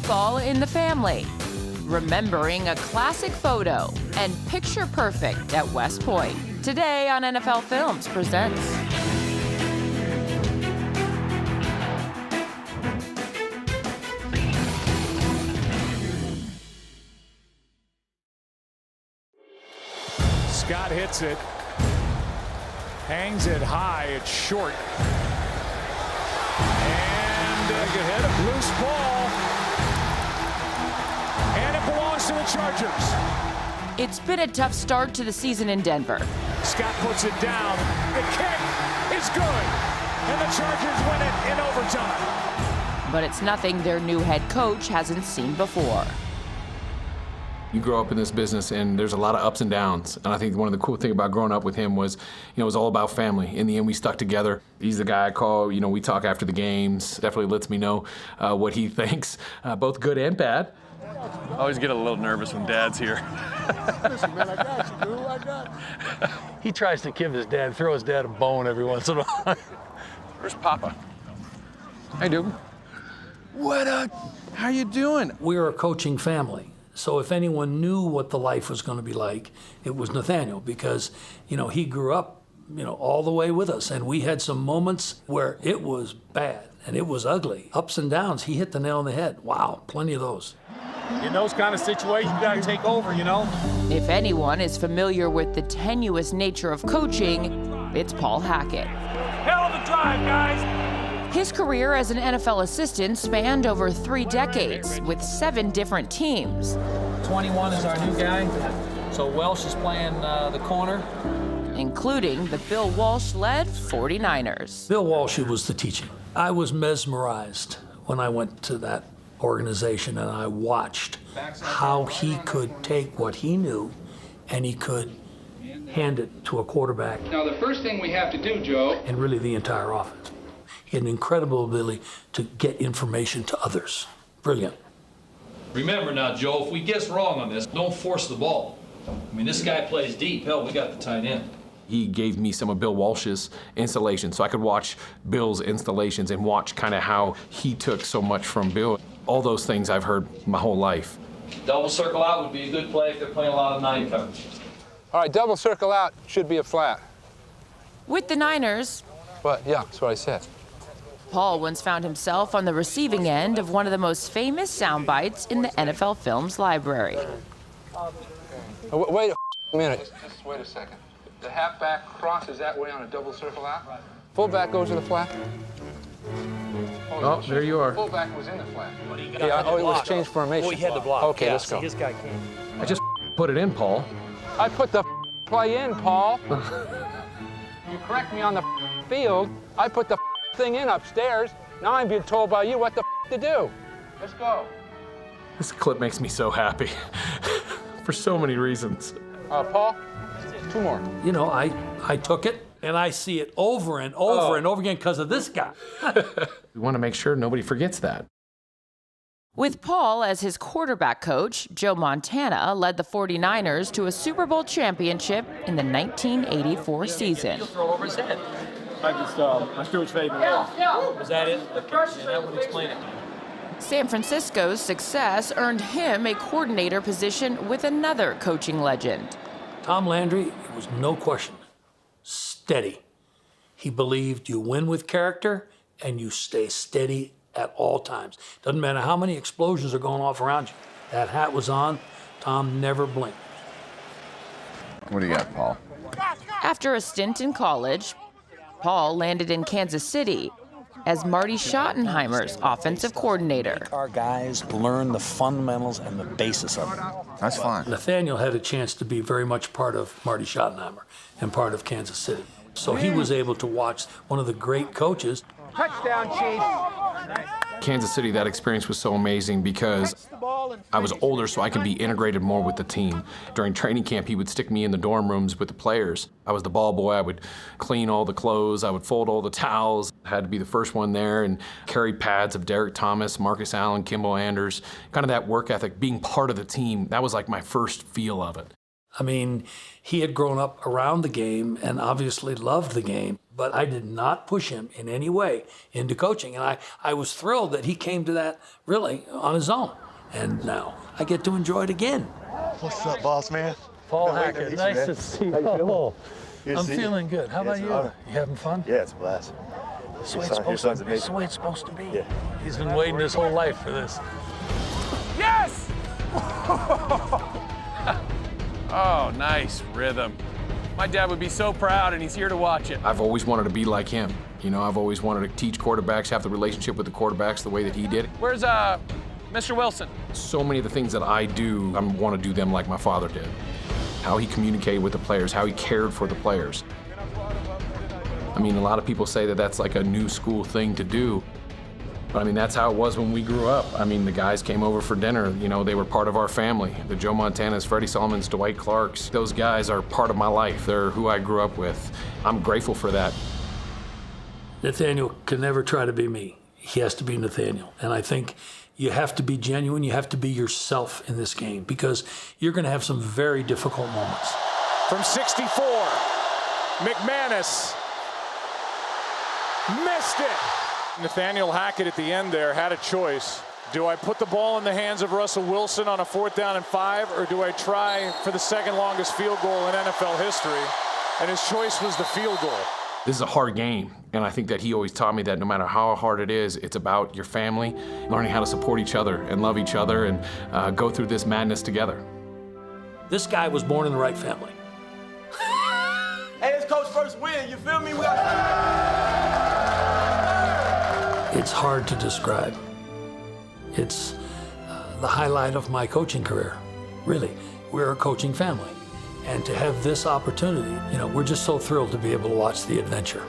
football in the family, remembering a classic photo, and picture perfect at West Point. Today on NFL Films presents. Scott hits it, hangs it high, it's short. And a good hit, a loose ball. And it belongs to the Chargers. It's been a tough start to the season in Denver. Scott puts it down. The kick is good. And the Chargers win it in overtime. But it's nothing their new head coach hasn't seen before. You grow up in this business and there's a lot of ups and downs. And I think one of the cool things about growing up with him was, it was all about family. In the end, we stuck together. He's the guy I call, we talk after the games. Definitely lets me know what he thinks, both good and bad. I always get a little nervous when Dad's here. Listen, man, I got you, dude. I got you. He tries to give his dad, throw his dad a bone every once in a while. Where's Papa? Hey, dude. What how you doing? We're a coaching family. So if anyone knew what the life was going to be like, it was Nathaniel, because, he grew up, all the way with us. And we had some moments where it was bad and it was ugly. Ups and downs. He hit the nail on the head. Wow, plenty of those. In those kind of situations, you got to take over, If anyone is familiar with the tenuous nature of coaching, it's Paul Hackett. Hell of a drive, guys. His career as an NFL assistant spanned over 3 decades with 7 different teams. 21 is our new guy, so Welsh is playing the corner. Including the Bill Walsh-led 49ers. Bill Walsh was the teaching. I was mesmerized when I went to that organization and I watched how he could take what he knew and he could hand it to a quarterback. Now the first thing we have to do, Joe, and really the entire offense. He had an incredible ability to get information to others. Brilliant. Remember now, Joe, if we guess wrong on this, don't force the ball. This guy plays deep. Hell, we got the tight end. He gave me some of Bill Walsh's installations, so I could watch Bill's installations and watch kind of how he took so much from Bill. All those things I've heard my whole life. Double circle out would be a good play if they're playing a lot of 9 coverage. All right, double circle out should be a flat. With the Niners, But yeah, that's what I said. Paul once found himself on the receiving end of one of the most famous sound bites in the NFL Films library. Wait a minute. Just wait a second. The halfback crosses that way on a double circle out. Fullback goes to the flat. Oh, there you are. Fullback was in the flat. Yeah, it was changed formation. Well, he had the block. Okay, yeah, let's go. His guy came. I just put it in, Paul. I put the play in, Paul. You correct me on the field. I put the thing in upstairs. Now I'm being told by you what the to do. Let's go. This clip makes me so happy for so many reasons. Paul, 2 more. I took it and I see it over and over and over again because of this guy. We want to make sure nobody forgets that. With Paul as his quarterback coach, Joe Montana led the 49ers to a Super Bowl championship in the 1984 season. He'll throw over his head. My screw's fading away. Was that it? Okay, that would explain it. San Francisco's success earned him a coordinator position with another coaching legend. Tom Landry, it was no question, steady. He believed you win with character and you stay steady at all times. Doesn't matter how many explosions are going off around you. That hat was on. Tom never blinked. What do you got, Paul? After a stint in college, Paul landed in Kansas City as Marty Schottenheimer's offensive coordinator. Our guys learn the fundamentals and the basis of it. That's fine. Nathaniel had a chance to be very much part of Marty Schottenheimer and part of Kansas City. So he was able to watch one of the great coaches. Touchdown, Chief. Kansas City, that experience was so amazing because I was older, so I could be integrated more with the team. During training camp, he would stick me in the dorm rooms with the players. I was the ball boy. I would clean all the clothes. I would fold all the towels. I had to be the first one there and carry pads of Derek Thomas, Marcus Allen, Kimball Anders. Kind of that work ethic, being part of the team. That was like my first feel of it. I mean, he had grown up around the game and obviously loved the game, but I did not push him in any way into coaching. And I was thrilled that he came to that really on his own. And now I get to enjoy it again. What's up, boss man? Paul Hackett, nice to see you. Oh, I'm feeling good. How about you? You having fun? Yeah, it's a blast. That's the way it's supposed to be. Yeah. He's been waiting his whole life for this. Yes! Oh, nice rhythm. My dad would be so proud, and he's here to watch it. I've always wanted to be like him. You know, I've always wanted to teach quarterbacks, have the relationship with the quarterbacks the way that he did. Where's Mr. Wilson? So many of the things that I do, I want to do them like my father did. How he communicated with the players, how he cared for the players. I mean, a lot of people say that that's like a new school thing to do. But I mean, that's how it was when we grew up. I mean, the guys came over for dinner. You know, they were part of our family. The Joe Montanas, Freddie Solomons, Dwight Clarks, those guys are part of my life. They're who I grew up with. I'm grateful for that. Nathaniel can never try to be me. He has to be Nathaniel. And I think you have to be genuine. You have to be yourself in this game because you're going to have some very difficult moments. From 64, McManus missed it. Nathaniel Hackett at the end there had a choice. Do I put the ball in the hands of Russell Wilson on a 4th down and 5, or do I try for the second longest field goal in NFL history? And his choice was the field goal. This is a hard game, and I think that he always taught me that no matter how hard it is, it's about your family, learning how to support each other and love each other and go through this madness together. This guy was born in the right family. Hey, it's Coach first win, you feel me? It's hard to describe. It's the highlight of my coaching career, really. We're a coaching family. And to have this opportunity, you know, we're just so thrilled to be able to watch the adventure.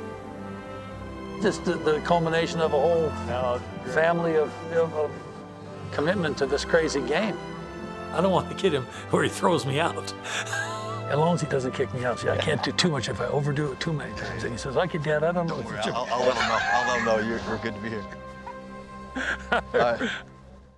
Just the culmination of a whole family of commitment to this crazy game. I don't want to get him where he throws me out. As long as he doesn't kick me out. See, I can't do too much if I overdo it too many times. And he says, okay, Dad, I don't know. I'll let him know. I'll let him know you're good to be here. All right.